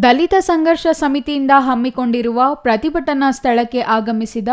ದಲಿತ ಸಂಘರ್ಷ ಸಮಿತಿಯಿಂದ ಹಮ್ಮಿಕೊಂಡಿರುವ ಪ್ರತಿಭಟನಾ ಸ್ಥಳಕ್ಕೆ ಆಗಮಿಸಿದ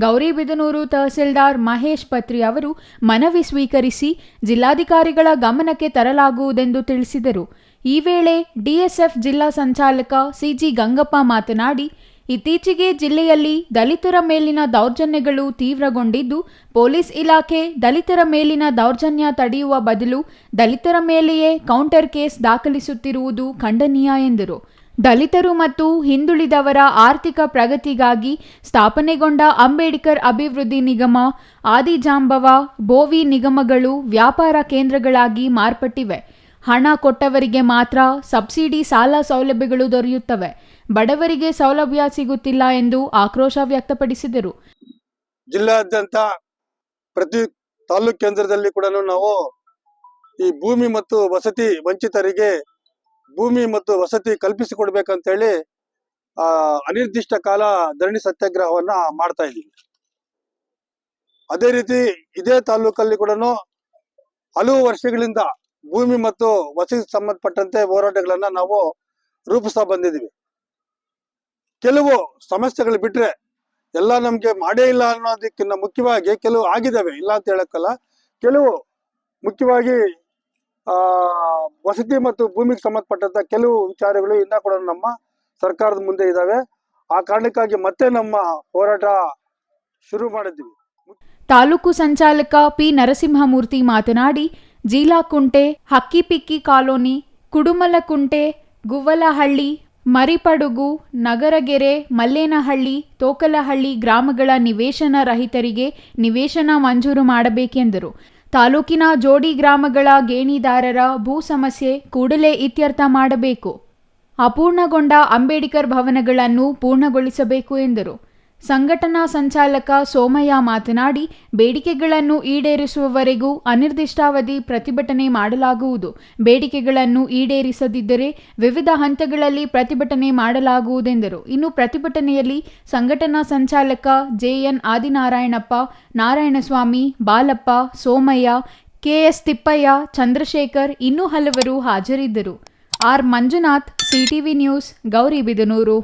ಗೌರಿಬಿದನೂರು ತಹಸೀಲ್ದಾರ್ ಮಹೇಶ್ ಪತ್ರಿ ಅವರು ಮನವಿ ಸ್ವೀಕರಿಸಿ ಜಿಲ್ಲಾಧಿಕಾರಿಗಳ ಗಮನಕ್ಕೆ ತರಲಾಗುವುದೆಂದು ತಿಳಿಸಿದರು. ಈ ವೇಳೆ ಡಿಎಸ್ಎಫ್ ಜಿಲ್ಲಾ ಸಂಚಾಲಕ ಸಿಜಿ ಗಂಗಪ್ಪ ಮಾತನಾಡಿ, ಇತ್ತೀಚೆಗೆ ಜಿಲ್ಲೆಯಲ್ಲಿ ದಲಿತರ ಮೇಲಿನ ದೌರ್ಜನ್ಯಗಳು ತೀವ್ರಗೊಂಡಿದ್ದು, ಪೊಲೀಸ್ ಇಲಾಖೆ ದಲಿತರ ಮೇಲಿನ ದೌರ್ಜನ್ಯ ತಡೆಯುವ ಬದಲು ದಲಿತರ ಮೇಲೆಯೇ ಕೌಂಟರ್ ಕೇಸ್ ದಾಖಲಿಸುತ್ತಿರುವುದು ಖಂಡನೀಯ ಎಂದರು. ದಲಿತರು ಮತ್ತು ಹಿಂದುಳಿದವರ ಆರ್ಥಿಕ ಪ್ರಗತಿಗಾಗಿ ಸ್ಥಾಪನೆಗೊಂಡ ಅಂಬೇಡ್ಕರ್ ಅಭಿವೃದ್ಧಿ ನಿಗಮ, ಆದಿಜಾಂಬವ, ಬೋವಿ ನಿಗಮಗಳು ವ್ಯಾಪಾರ ಕೇಂದ್ರಗಳಾಗಿ ಮಾರ್ಪಟ್ಟಿವೆ. ಹಣ ಕೊಟ್ಟವರಿಗೆ ಮಾತ್ರ ಸಬ್ಸಿಡಿ ಸಾಲ ಸೌಲಭ್ಯಗಳು ದೊರೆಯುತ್ತವೆ. ಬಡವರಿಗೆ ಸೌಲಭ್ಯ ಸಿಗುತ್ತಿಲ್ಲ ಎಂದು ಆಕ್ರೋಶ ವ್ಯಕ್ತಪಡಿಸಿದರು. ಜಿಲ್ಲಾದ್ಯಂತ ಪ್ರತಿ ತಾಲೂಕು ಕೇಂದ್ರದಲ್ಲಿ ಕೂಡ ನಾವು ಈ ಭೂಮಿ ಮತ್ತು ವಸತಿ ವಂಚಿತರಿಗೆ ಭೂಮಿ ಮತ್ತು ವಸತಿ ಕಲ್ಪಿಸಿಕೊಡ್ಬೇಕಂತ ಹೇಳಿ ಅನಿರ್ದಿಷ್ಟ ಕಾಲ ಧರಣಿ ಸತ್ಯಾಗ್ರಹವನ್ನ ಮಾಡ್ತಾ ಇದ್ದೀವಿ. ಅದೇ ರೀತಿ ಇದೇ ತಾಲೂಕಲ್ಲಿ ಕೂಡ ಹಲವು ವರ್ಷಗಳಿಂದ ಭೂಮಿ ಮತ್ತು ವಸತಿ ಸಂಬಂಧಪಟ್ಟಂತೆ ಹೋರಾಟಗಳನ್ನ ನಾವು ರೂಪಿಸ್ತಾ ಬಂದಿದ್ದೀವಿ. ಕೆಲವು ಸಮಸ್ಯೆಗಳು ಬಿಟ್ರೆ ಎಲ್ಲ ನಮ್ಗೆ ಮಾಡೇ ಇಲ್ಲ ಅನ್ನೋದಕ್ಕಿಂತ ಮುಖ್ಯವಾಗಿ ಕೆಲವು ಆಗಿದ್ದಾವೆ, ಇಲ್ಲ ಅಂತ ಹೇಳಕ್ಕಲ್ಲ. ಕೆಲವು ಮುಖ್ಯವಾಗಿ ವಸತಿ ಮತ್ತು ಭೂಮಿಗೆ ಸಂಬಂಧಪಟ್ಟಂತ ಕೆಲವು ವಿಚಾರಗಳು ಇನ್ನ ಕೂಡ ನಮ್ಮ ಸರ್ಕಾರದ ಮುಂದೆ ಇದ್ದಾವೆ. ಆ ಕಾರಣಕ್ಕಾಗಿ ಮತ್ತೆ ನಮ್ಮ ಹೋರಾಟ ಶುರು ಮಾಡಿದ್ದೀವಿ. ತಾಲೂಕು ಸಂಚಾಲಕ ಪಿ ನರಸಿಂಹಮೂರ್ತಿ ಮಾತನಾಡಿ, ಜೀಲಾಕುಂಟೆ, ಹಕ್ಕಿಪಿಕ್ಕಿ ಕಾಲೋನಿ, ಕುಡುಮಲಕುಂಟೆ, ಗುವ್ವಲಹಳ್ಳಿ, ಮರಿಪಡುಗು, ನಗರಗೆರೆ, ಮಲ್ಲೇನಹಳ್ಳಿ, ತೋಕಲಹಳ್ಳಿ ಗ್ರಾಮಗಳ ನಿವೇಶನ ರಹಿತರಿಗೆ ನಿವೇಶನ ಮಂಜೂರು ಮಾಡಬೇಕೆಂದರು. ತಾಲೂಕಿನ ಜೋಡಿ ಗ್ರಾಮಗಳ ಗೇಣಿದಾರರ ಭೂ ಸಮಸ್ಯೆ ಕೂಡಲೇ ಇತ್ಯರ್ಥ ಮಾಡಬೇಕು. ಅಪೂರ್ಣಗೊಂಡ ಅಂಬೇಡ್ಕರ್ ಭವನಗಳನ್ನು ಪೂರ್ಣಗೊಳಿಸಬೇಕು ಎಂದರು. ಸಂಘಟನಾ ಸಂಚಾಲಕ ಸೋಮಯ್ಯ ಮಾತನಾಡಿ, ಬೇಡಿಕೆಗಳನ್ನು ಈಡೇರಿಸುವವರೆಗೂ ಅನಿರ್ದಿಷ್ಟಾವಧಿ ಪ್ರತಿಭಟನೆ ಮಾಡಲಾಗುವುದು. ಬೇಡಿಕೆಗಳನ್ನು ಈಡೇರಿಸದಿದ್ದರೆ ವಿವಿಧ ಹಂತಗಳಲ್ಲಿ ಪ್ರತಿಭಟನೆ ಮಾಡಲಾಗುವುದೆಂದರು. ಇನ್ನು ಪ್ರತಿಭಟನೆಯಲ್ಲಿ ಸಂಘಟನಾ ಸಂಚಾಲಕ ಜೆಎನ್ ಆದಿನಾರಾಯಣಪ್ಪ, ನಾರಾಯಣಸ್ವಾಮಿ, ಬಾಲಪ್ಪ, ಸೋಮಯ್ಯ, ಕೆಎಸ್ ತಿಪ್ಪಯ್ಯ, ಚಂದ್ರಶೇಖರ್ ಇನ್ನೂ ಹಲವರು ಹಾಜರಿದ್ದರು. R Manjunath, CTV news, Gauribidanur.